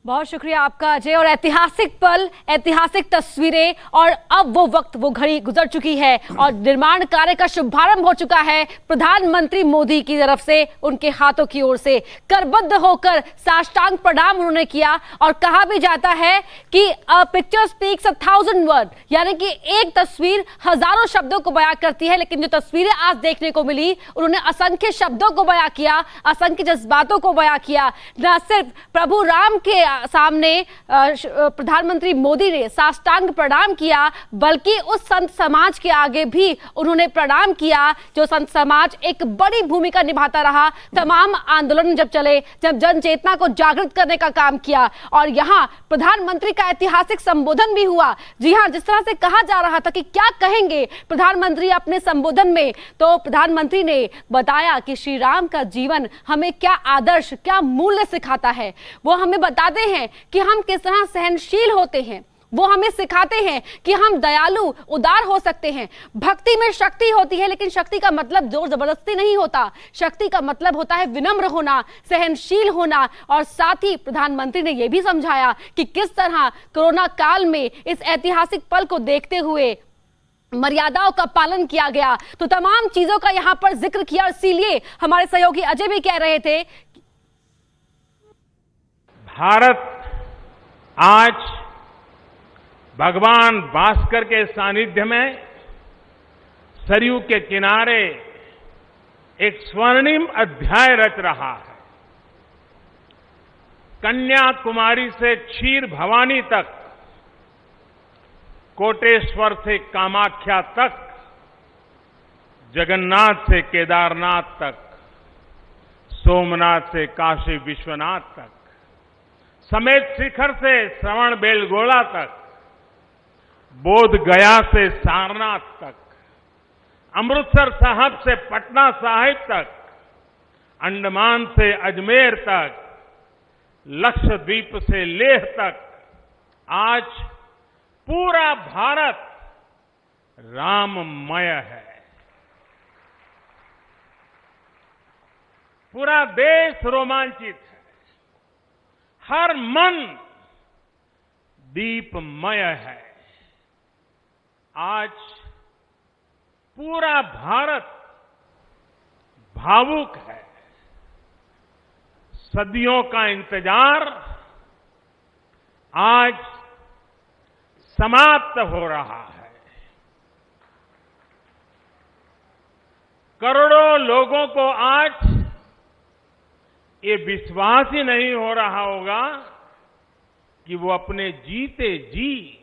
बहुत शुक्रिया आपका अजय। और ऐतिहासिक पल, ऐतिहासिक तस्वीरें, और अब वो वक्त, वो घड़ी गुजर चुकी है और निर्माण कार्य का शुभारंभ हो चुका है। प्रधानमंत्री मोदी की तरफ से, उनके हाथों की ओर से करबद्ध होकर साष्टांग प्रणाम उन्होंने किया। और कहा भी जाता है कि पिक्चर स्पीक्स 1000 वर्ड, यानी कि एक तस्वीर हजारों शब्दों को बयां करती है। लेकिन जो तस्वीरें आज देखने को मिली, उन्होंने असंख्य शब्दों को बयां किया, असंख्य जज्बातों को बयां किया। न सिर्फ प्रभु राम के सामने प्रधानमंत्री मोदी ने साष्टांग प्रणाम किया, बल्कि उस संत समाज के आगे भी उन्होंने प्रणाम किया, जो संत समाज एक बड़ी भूमिका निभाता रहा। तमाम आंदोलन जब चले, जब जन चेतना को जागृत करने का काम किया, और यहां प्रधानमंत्री का ऐतिहासिक संबोधन भी हुआ। जी हां, जिस तरह से कहा जा रहा था कि क्या कहेंगे प्रधानमंत्री अपने संबोधन में, तो प्रधानमंत्री ने बताया कि श्री राम का जीवन हमें क्या आदर्श, क्या मूल्य सिखाता है। वो हमें बताते हैं कि हम किस तरह सहनशील होते हैं। वो हमें सिखाते हैं कि हम दयालु, उदार हो सकते हैं। भक्ति में शक्ति होती है, लेकिन शक्ति का मतलब जोर जबरदस्ती नहीं होता। शक्ति का मतलब होता है विनम्र होना, सहनशील होना। और साथ ही प्रधानमंत्री ने यह भी समझाया कि किस तरह कोरोना काल में इस ऐतिहासिक पल को देखते हुए मर्यादाओं का पालन किया गया। तो तमाम चीजों का यहां पर जिक्र किया। इसीलिए हमारे सहयोगी अजय भी कह रहे थे, भारत आज भगवान भास्कर के सानिध्य में सरयू के किनारे एक स्वर्णिम अध्याय रच रहा है। कन्याकुमारी से क्षीर भवानी तक, कोटेश्वर से कामाख्या तक, जगन्नाथ से केदारनाथ तक, सोमनाथ से काशी विश्वनाथ तक, समेत शिखर से श्रवण बेलगोला तक, बोध गया से सारनाथ तक, अमृतसर साहब से पटना साहिब तक, अंडमान से अजमेर तक, लक्षद्वीप से लेह तक, आज पूरा भारत राममय है। पूरा देश रोमांचित है, हर मन दीपमय है। आज पूरा भारत भावुक है। सदियों का इंतजार आज समाप्त हो रहा है। करोड़ों लोगों को आज ये विश्वास ही नहीं हो रहा होगा कि वो अपने जीते जी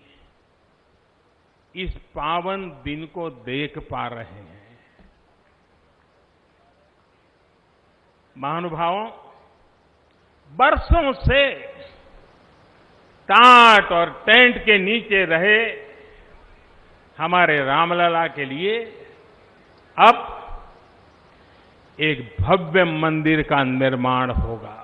इस पावन दिन को देख पा रहे हैं। महानुभावों, बरसों से टाट और टेंट के नीचे रहे हमारे रामलला के लिए अब एक भव्य मंदिर का निर्माण होगा।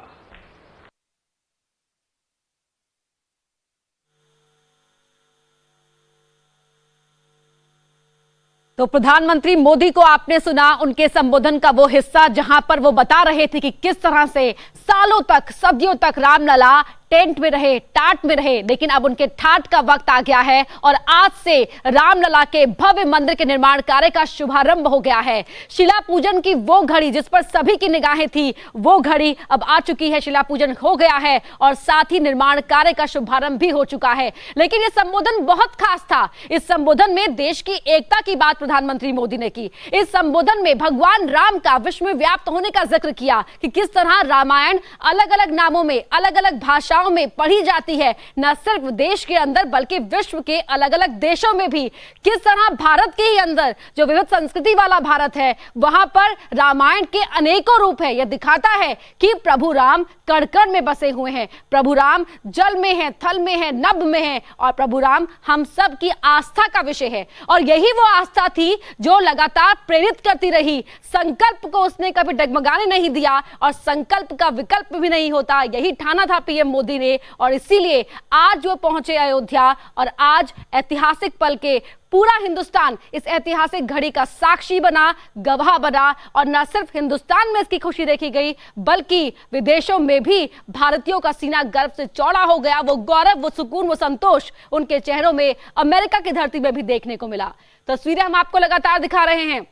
तो प्रधानमंत्री मोदी को आपने सुना, उनके संबोधन का वो हिस्सा जहां पर वो बता रहे थे कि किस तरह से सालों तक, सदियों तक रामलला टेंट में रहे, टाट में रहे, लेकिन अब उनके ठाट का वक्त आ गया है और आज से रामलला के भव्य मंदिर के निर्माण कार्य का शुभारंभ हो गया है। शिला पूजन की वो घड़ी जिस पर सभी की निगाहें थी, वो घड़ी अब आ चुकी है। शिला पूजन हो गया है और साथ ही निर्माण कार्य का शुभारंभ भी हो चुका है। लेकिन यह संबोधन बहुत खास था। इस संबोधन में देश की एकता की बात प्रधानमंत्री मोदी ने की। इस संबोधन में भगवान राम का विश्व में व्याप्त होने का जिक्र किया कि किस तरह रामायण अलग अलग नामों में, अलग अलग भाषाओं में पढ़ी जाती है, न सिर्फ देश के अंदर बल्कि विश्व के अलग अलग देशों में भी। किस तरह भारत के ही अंदर, जो विविध संस्कृति वाला भारत है, वहां पर रामायण के अनेकों रूप है। यह दिखाता है कि प्रभु राम कण कण में बसे हुए हैं। प्रभु राम जल में है, थल में है, नभ में है, और प्रभु राम हम सब की आस्था का विषय है। और यही वो आस्था थी जो लगातार प्रेरित करती रही। संकल्प को उसने कभी डगमगाने नहीं दिया और संकल्प का विकल्प भी नहीं होता, यही ठाना था पीएम मोदी मोदी ने, और इसीलिए आज वो पहुंचे अयोध्या और आज ऐतिहासिक पल के पूरा हिंदुस्तान इस ऐतिहासिक घड़ी का साक्षी बना, गवाह बना। और न सिर्फ हिंदुस्तान में इसकी खुशी देखी गई बल्कि विदेशों में भी भारतीयों का सीना गर्व से चौड़ा हो गया। वो गौरव, वो सुकून, वो संतोष उनके चेहरों में अमेरिका की धरती में भी देखने को मिला। तस्वीरें हम आपको लगातार दिखा रहे हैं।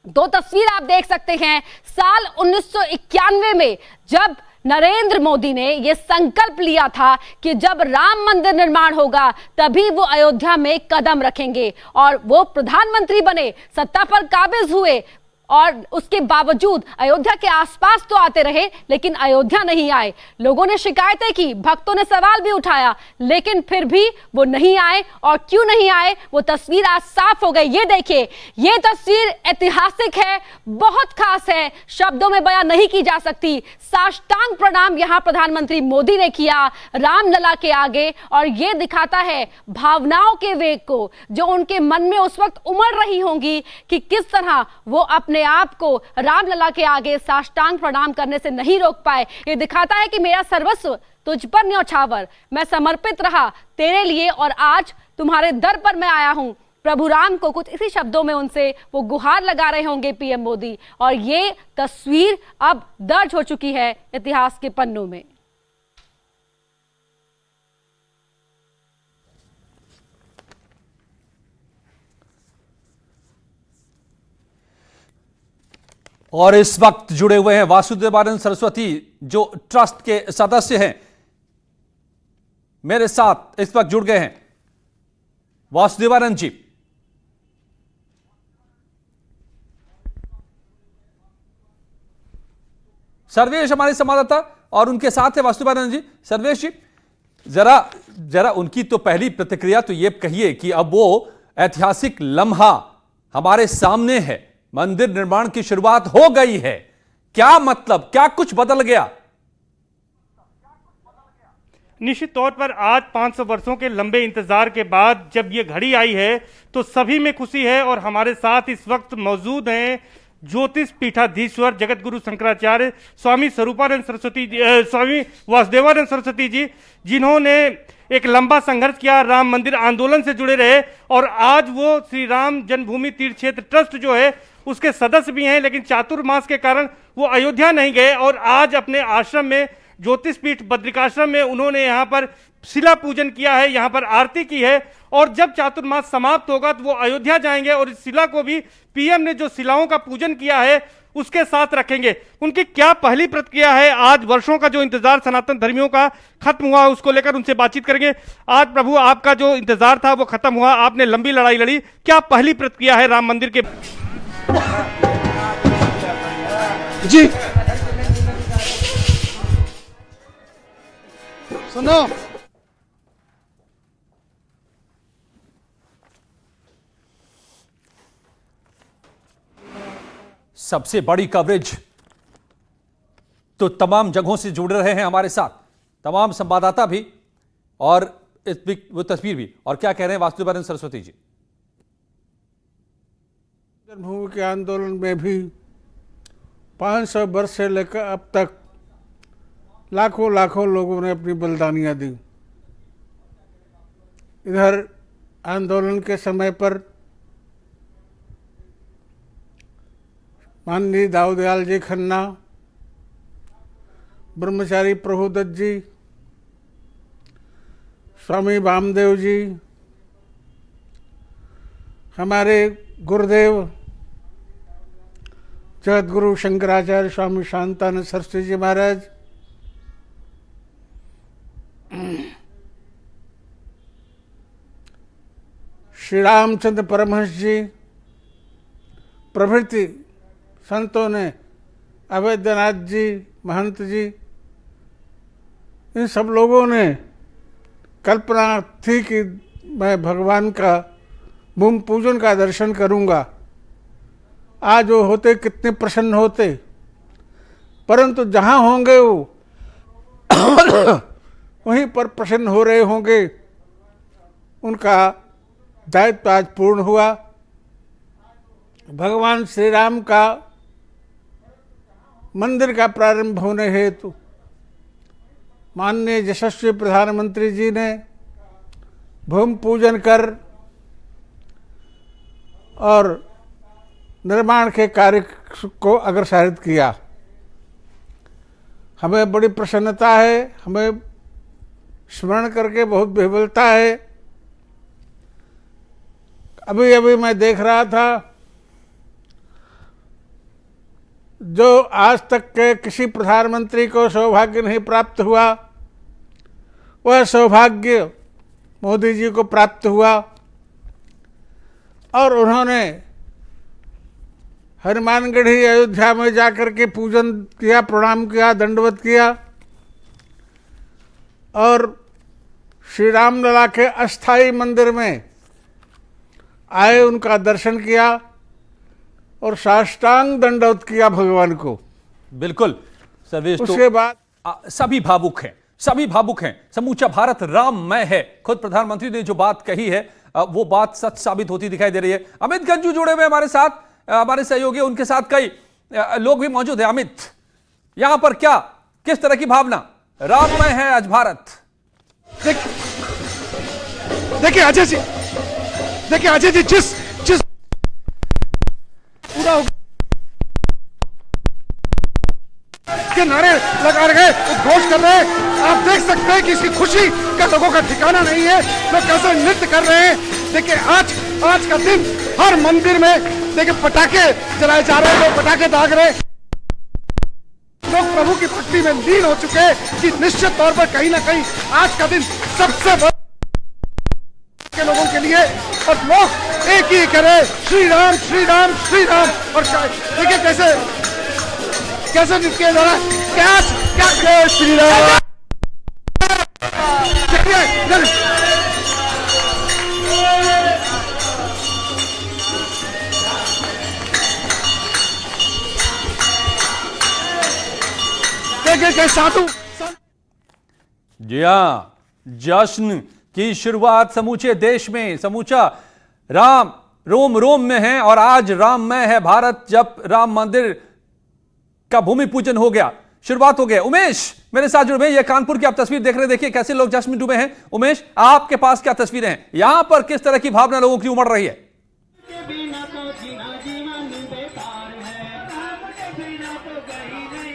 दो तस्वीर आप देख सकते हैं। साल 1991 में जब नरेंद्र मोदी ने यह संकल्प लिया था कि जब राम मंदिर निर्माण होगा तभी वो अयोध्या में कदम रखेंगे, और वो प्रधानमंत्री बने, सत्ता पर काबिज हुए, और उसके बावजूद अयोध्या के आसपास तो आते रहे लेकिन अयोध्या नहीं आए। लोगों ने शिकायतें की, भक्तों ने सवाल भी उठाया, लेकिन फिर भी वो नहीं आए। और क्यों नहीं आए वो तस्वीर आज साफ हो गई। ये देखिए, ये तस्वीर ऐतिहासिक है, बहुत खास है, शब्दों में बयां नहीं की जा सकती। साष्टांग प्रणाम यहां प्रधानमंत्री मोदी ने किया रामलला के आगे, और ये दिखाता है भावनाओं के वेग को जो उनके मन में उस वक्त उमड़ रही होंगी कि किस तरह वो अपने आप को रामलला के आगे साष्टांग प्रणाम करने से नहीं रोक पाए। ये दिखाता है कि मेरा सर्वस्व तुझ पर न्यौछावर, मैं समर्पित रहा तेरे लिए, और आज तुम्हारे दर पर मैं आया हूं। प्रभु राम को कुछ इसी शब्दों में उनसे वो गुहार लगा रहे होंगे पीएम मोदी, और ये तस्वीर अब दर्ज हो चुकी है इतिहास के पन्नों में। और इस वक्त जुड़े हुए हैं वासुदेवानंद सरस्वती, जो ट्रस्ट के सदस्य हैं, मेरे साथ इस वक्त जुड़ गए हैं। वासुदेवानंद जी, सर्वेश हमारे संवाददाता और उनके साथ है वासुदेवानंद जी। सर्वेश जी, जरा उनकी तो पहली प्रतिक्रिया तो ये कहिए कि अब वो ऐतिहासिक लम्हा हमारे सामने है, मंदिर निर्माण की शुरुआत हो गई है, क्या मतलब, क्या कुछ बदल गया? निश्चित तौर पर आज 500 वर्षों के लंबे इंतजार के बाद जब ये घड़ी आई है तो सभी में खुशी है। और हमारे साथ इस वक्त मौजूद हैं ज्योतिष पीठाधीश्वर जगत गुरु शंकराचार्य स्वामी स्वरूपानंद सरस्वती जी, स्वामी वासुदेवानंद सरस्वती जी, जिन्होंने एक लंबा संघर्ष किया, राम मंदिर आंदोलन से जुड़े रहे, और आज वो श्री राम जन्मभूमि तीर्थ क्षेत्र ट्रस्ट जो है उसके सदस्य भी हैं। लेकिन चातुर्मास के कारण वो अयोध्या नहीं गए, और आज अपने आश्रम में ज्योतिष पीठ बद्रिकाश्रम में उन्होंने यहाँ पर शिला पूजन किया है, यहाँ पर आरती की है। और जब चातुर्मास समाप्त होगा तो वो अयोध्या जाएंगे और इस शिला को भी पीएम ने जो शिलाओं का पूजन किया है उसके साथ रखेंगे। उनकी क्या पहली प्रतिक्रिया है, आज वर्षों का जो इंतजार सनातन धर्मियों का खत्म हुआ उसको लेकर उनसे बातचीत करेंगे। आज प्रभु आपका जो इंतजार था वो खत्म हुआ, आपने लंबी लड़ाई लड़ी, क्या पहली प्रतिक्रिया है राम मंदिर के? जी सुनो, सबसे बड़ी कवरेज तो तमाम जगहों से जुड़ रहे हैं हमारे साथ, तमाम संवाददाता भी और वो तस्वीर भी। और क्या कह रहे हैं वासुदेवानंद सरस्वती जी? जन्मभूमि के आंदोलन में भी 500 वर्ष से लेकर अब तक लाखों लाखों लोगों ने अपनी बलिदानियां दी। इधर आंदोलन के समय पर माननीय दाऊदयाल जी खन्ना, ब्रह्मचारी प्रभुदत्त जी, स्वामी वामदेव जी, हमारे गुरुदेव जगतगुरु शंकराचार्य स्वामी शांतानंद सरस्वती जी महाराज, श्री रामचंद्र परमहंस जी प्रभृति संतों ने, अवैधनाथ जी, महंत जी, इन सब लोगों ने कल्पना थी कि मैं भगवान का भूमि पूजन का दर्शन करूंगा। आज वो होते कितने प्रसन्न होते, परंतु जहाँ होंगे वो वहीं पर प्रसन्न हो रहे होंगे। उनका दायित्व आज पूर्ण हुआ। भगवान श्री राम का मंदिर का प्रारंभ होने हेतु माननीय यशस्वी प्रधानमंत्री जी ने भूमि पूजन कर और निर्माण के कार्य को अग्रसारित किया। हमें बड़ी प्रसन्नता है, हमें स्मरण करके बहुत विह्वलता है। अभी अभी मैं देख रहा था, जो आज तक के किसी प्रधानमंत्री को सौभाग्य नहीं प्राप्त हुआ, वह सौभाग्य मोदी जी को प्राप्त हुआ और उन्होंने हनुमानगढ़ी अयोध्या में जाकर के पूजन किया, प्रणाम किया, दंडवत किया और श्री रामलला के अस्थाई मंदिर में आए, उनका दर्शन किया और साष्टांग दंडवत किया भगवान को। बिल्कुल सर्वेश, उसके बाद सभी भावुक हैं, सभी भावुक हैं। समूचा भारत राममय है। खुद प्रधानमंत्री ने जो बात कही है वो बात सच साबित होती दिखाई दे रही है। अमित गंजू जुड़े हुए हमारे साथ, हमारे सहयोगी, उनके साथ कई लोग भी मौजूद हैं। अमित, यहां पर क्या, किस तरह की भावना? राममय है आज भारत। देखिए अजय जी, जिस पूरा के नारे लगा रहे, घोष कर रहे हैं। आप देख सकते हैं कि इसकी खुशी का लोगों का ठिकाना नहीं है। लोग कैसे नृत्य कर रहे हैं। देखिए आज का दिन हर मंदिर में देखिए पटाखे जलाए जा रहे हैं, लोग पटाखे दाग रहे हैं। लोग प्रभु की भक्ति में लीन हो चुके हैं कि निश्चित तौर पर कहीं ना कहीं आज का दिन सबसे बड़ा के लोगों के लिए, और लोग एक ही करें, श्री राम श्री राम श्री राम। और देखिए कैसे किया जा रहा है, क्या श्री राम। देखिए साधु। जी हाँ, जश्न की शुरुआत समूचे देश में, समूचा राम रोम रोम में है और आज राममय है भारत। जब राम मंदिर का भूमि पूजन हो गया, शुरुआत हो गया। उमेश मेरे साथ जुड़े हैं, ये कानपुर की आप तस्वीर देख रहे हैं। देखिए कैसे लोग जश्न में डूबे हैं। उमेश, आपके पास क्या तस्वीरें हैं? यहां पर किस तरह की भावना लोगों की उमड़ रही है?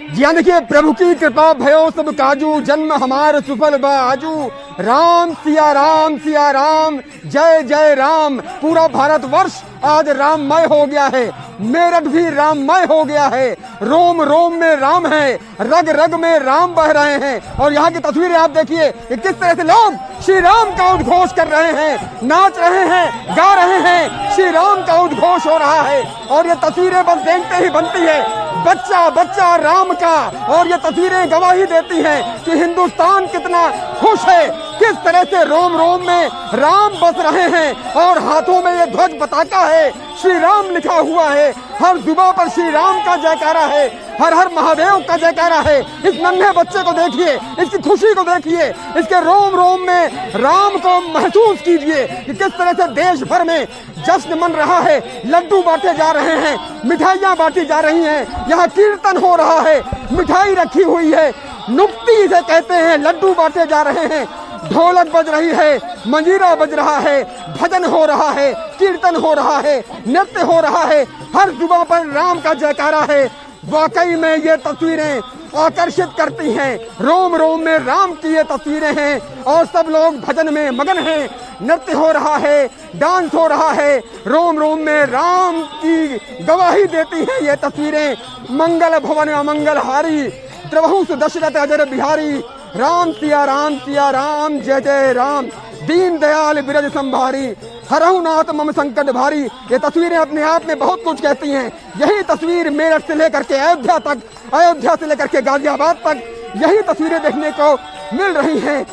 जी हाँ, देखिए, प्रभु की कृपा भयो सब काजू, जन्म हमार सुफल बाजू। राम सिया राम जय जय राम। पूरा भारतवर्ष आज राममय हो गया है। मेरठ भी राममय हो गया है। रोम रोम में राम है, रग रग में राम बह रहे हैं। और यहाँ की तस्वीरें आप देखिए कि किस तरह से लोग श्री राम का उद्घोष कर रहे हैं, नाच रहे हैं, गा रहे हैं। श्री राम का उद्घोष हो रहा है और ये तस्वीरें बस देखते ही बनती है बच्चा बच्चा राम का। और ये तस्वीरें गवाही देती हैं कि हिंदुस्तान कितना खुश है, किस तरह से रोम रोम में राम बस रहे हैं। और हाथों में ये ध्वज पताका है, श्री राम लिखा हुआ है। हर जुबान पर श्री राम का जयकारा है, हर हर महादेव का जयकारा है। इस नन्हे बच्चे को देखिए, इसकी खुशी को देखिए, इसके रोम रोम में राम को महसूस कीजिए कि किस तरह से देश भर में जश्न मन रहा है। लड्डू बांटे जा रहे हैं, मिठाइयां बांटी जा रही हैं, यहाँ कीर्तन हो रहा है, मिठाई रखी हुई है, नुक्ती इसे कहते हैं, लड्डू बांटे जा रहे हैं, ढोलक बज रही है, मंजीरा बज रहा है, भजन हो रहा है, कीर्तन हो रहा है, नृत्य हो रहा है, हर जुबान पर राम का जयकारा है। वाकई में ये तस्वीरें आकर्षित करती हैं। रोम रोम में राम की ये तस्वीरें हैं और सब लोग भजन में मगन हैं। नृत्य हो रहा है, डांस हो रहा है, रोम रोम में राम की गवाही देती हैं ये तस्वीरें। मंगल भवन अमंगल हारी, द्रवहु दशरथ अजर बिहारी। राम सिया राम जय जय राम। दीन दयाल बिरज संभारी, हरहु नाथ मम संकट भारी। ये तस्वीरें अपने आप में बहुत कुछ कहती हैं। यही तस्वीर मेरठ से लेकर के अयोध्या तक, अयोध्या से लेकर के गाजियाबाद तक यही तस्वीरें देखने को मिल रही हैं।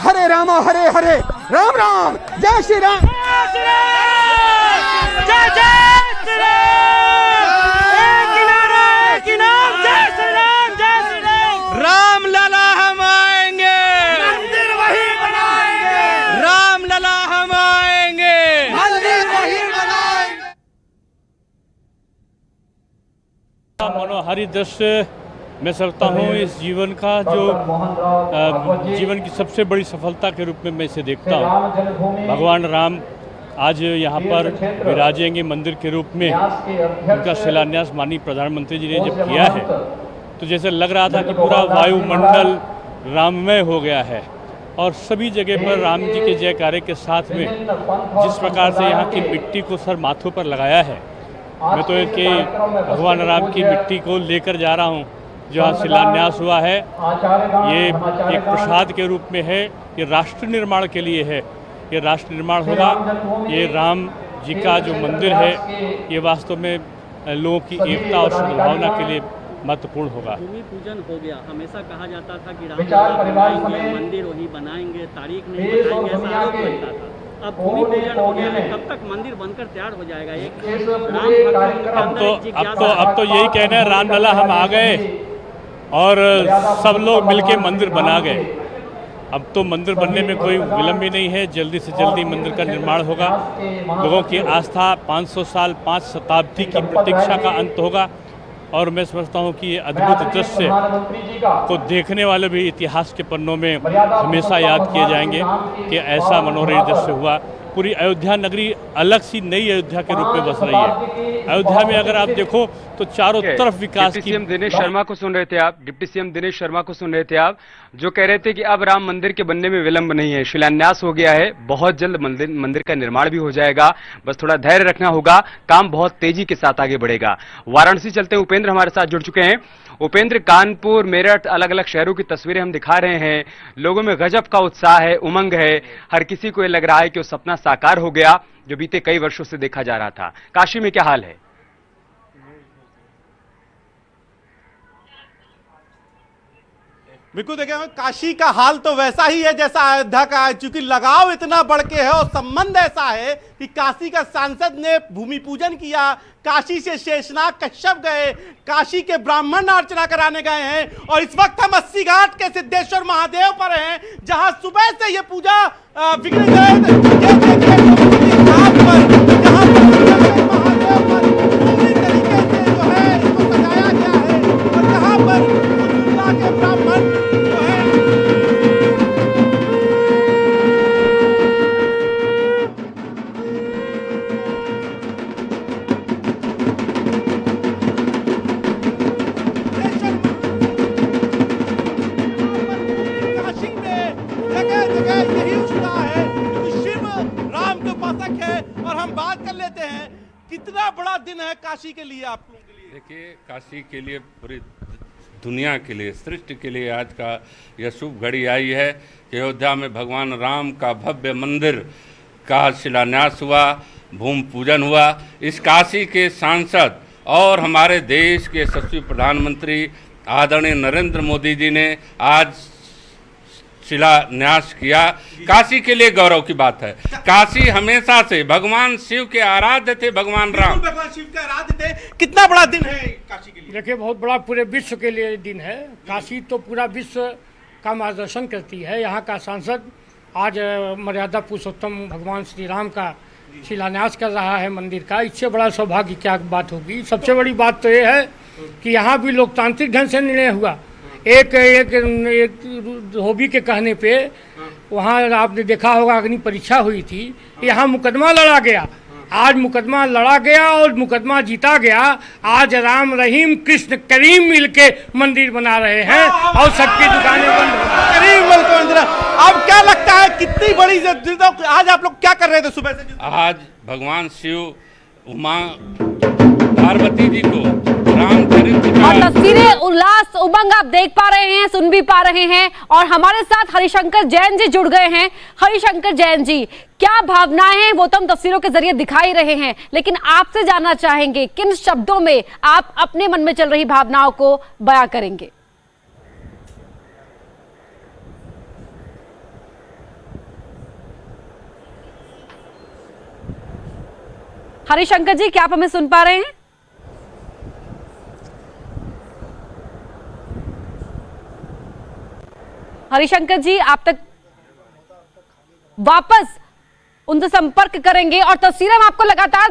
हरे रामा हरे हरे, राम राम, जय श्री राम, जय जय श्री राम। एक ही नाम, जय श्री राम, जय श्री राम। राम लला हम आएंगे, मंदिर वही बनाएंगे। राम लला हम आएंगे, मंदिर वही बनाएंगे। मनोहारी दृश्य मैं समझता हूँ इस जीवन का जो जीवन की सबसे बड़ी सफलता के रूप में मैं इसे देखता हूँ। भगवान राम आज यहाँ पर विराजेंगे मंदिर के रूप में। उनका शिलान्यास माननीय प्रधानमंत्री जी ने जब किया है तो जैसे लग रहा था कि पूरा वायुमंडल राममय हो गया है और सभी जगह पर राम जी के जयकारे के साथ में जिस प्रकार से यहाँ की मिट्टी को सर माथों पर लगाया है, मैं तो कि भगवान राम की मिट्टी को लेकर जा रहा हूँ। जहाँ शिलान्यास हुआ है ये एक प्रसाद के रूप में है, ये राष्ट्र निर्माण के लिए है। ये राष्ट्र निर्माण होगा, ये राम जी का जो मंदिर है ये वास्तव में लोगों की एकता और सद्भावना के लिए महत्वपूर्ण होगा। भूमि पूजन हो गया, हमेशा कहा जाता था कि राम बनाएंगे, मंदिर वही बनाएंगे, तारीख नहीं बताएंगे, ऐसा आरोप लगता था। अब भूमि पूजन हो गया है, कब तक मंदिर बनकर तैयार हो जाएगा? एक राम अब तो यही कहना है, रामलला हम आ गए और सब लोग मिलके मंदिर बना गए। अब तो मंदिर बनने में कोई विलंब ही नहीं है, जल्दी से जल्दी मंदिर का निर्माण होगा। लोगों की आस्था 500 साल 5 शताब्दी की प्रतीक्षा का अंत होगा और मैं समझता हूँ कि ये अद्भुत दृश्य को देखने वाले भी इतिहास के पन्नों में हमेशा याद किए जाएंगे कि ऐसा मनोरम दृश्य हुआ। पूरी अयोध्या नगरी अलग सी नई अयोध्या के रूप में बस रही है। अयोध्या में अगर आप देखो तो चारों तरफ विकास की। डिप्टी सीएम दिनेश शर्मा को सुन रहे थे आप, डिप्टी सीएम दिनेश शर्मा को सुन रहे थे आप, जो कह रहे थे कि अब राम मंदिर के बनने में विलंब नहीं है, शिलान्यास हो गया है, बहुत जल्द मंदिर का निर्माण भी हो जाएगा, बस थोड़ा धैर्य रखना होगा, काम बहुत तेजी के साथ आगे बढ़ेगा। वाराणसी चलते उपेंद्र हमारे साथ जुड़ चुके हैं। उपेंद्र, कानपुर, मेरठ, अलग अलग शहरों की तस्वीरें हम दिखा रहे हैं। लोगों में गजब का उत्साह है, उमंग है। हर किसी को ये लग रहा है कि वो सपना साकार हो गया जो बीते कई वर्षों से देखा जा रहा था। काशी में क्या हाल है? बिल्कुल देखिए, काशी का हाल तो वैसा ही है जैसा अयोध्या का है, क्योंकि लगाव इतना बढ़ के है और संबंध ऐसा है कि काशी का सांसद ने भूमि पूजन किया, काशी से शेषनाग कश्यप गए, काशी के ब्राह्मण अर्चना कराने गए हैं और इस वक्त हम 80 घाट के सिद्धेश्वर महादेव पर हैं, जहां सुबह से ये पूजा बिगड़ ब्राह्मण और हम बात कर लेते हैं, कितना बड़ा दिन है काशी के लिए, आप लोगों के लिए? देखिए, काशी के लिए, पूरी दुनिया के लिए, सृष्टि के लिए आज का यह शुभ घड़ी आई है कि अयोध्या में भगवान राम का भव्य मंदिर का शिलान्यास हुआ, भूमि पूजन हुआ। इस काशी के सांसद और हमारे देश के यशस्वी प्रधानमंत्री आदरणीय नरेंद्र मोदी जी ने आज शिलान्यास किया। काशी के लिए गौरव की बात है। काशी हमेशा से भगवान शिव के आराध्य थे, भगवान राम भगवान शिव के आराध्य थे। कितना बड़ा दिन है काशी के लिए? देखिए, बहुत बड़ा पूरे विश्व के लिए दिन है। काशी तो पूरा विश्व का मार्गदर्शन करती है। यहाँ का सांसद आज मर्यादा पुरुषोत्तम भगवान श्री राम का शिलान्यास कर रहा है मंदिर का। इससे बड़ा सौभाग्य क्या बात होगी। सबसे बड़ी बात तो ये है कि यहाँ भी लोकतांत्रिक ढंग से निर्णय हुआ। एक धोबी के कहने पे वहाँ आपने देखा होगा अग्नि परीक्षा हुई थी, यहाँ मुकदमा लड़ा गया। आज मुकदमा लड़ा गया और मुकदमा जीता गया। आज राम रहीम कृष्ण करीम मिलके मंदिर बना रहे हैं और सबकी दुकानें बंद करीम मंदिर। अब क्या लगता है कितनी बड़ी आज आप लोग क्या कर रहे थे सुबह से? आज भगवान शिव उमा पार्वती जी को और तस्वीरें, उल्लास, उमंग आप देख पा रहे हैं, सुन भी पा रहे हैं। और हमारे साथ हरिशंकर जैन जी जुड़ गए हैं। हरिशंकर जैन जी, क्या भावनाएं हैं वो तो हम तस्वीरों के जरिए दिखाई रहे हैं, लेकिन आपसे जानना चाहेंगे किन शब्दों में आप अपने मन में चल रही भावनाओं को बयां करेंगे? हरिशंकर जी, क्या आप हमें सुन पा रहे हैं? हरिशंकर जी, आप तक वापस उनसे संपर्क करेंगे और तस्वीरें हम आपको लगातार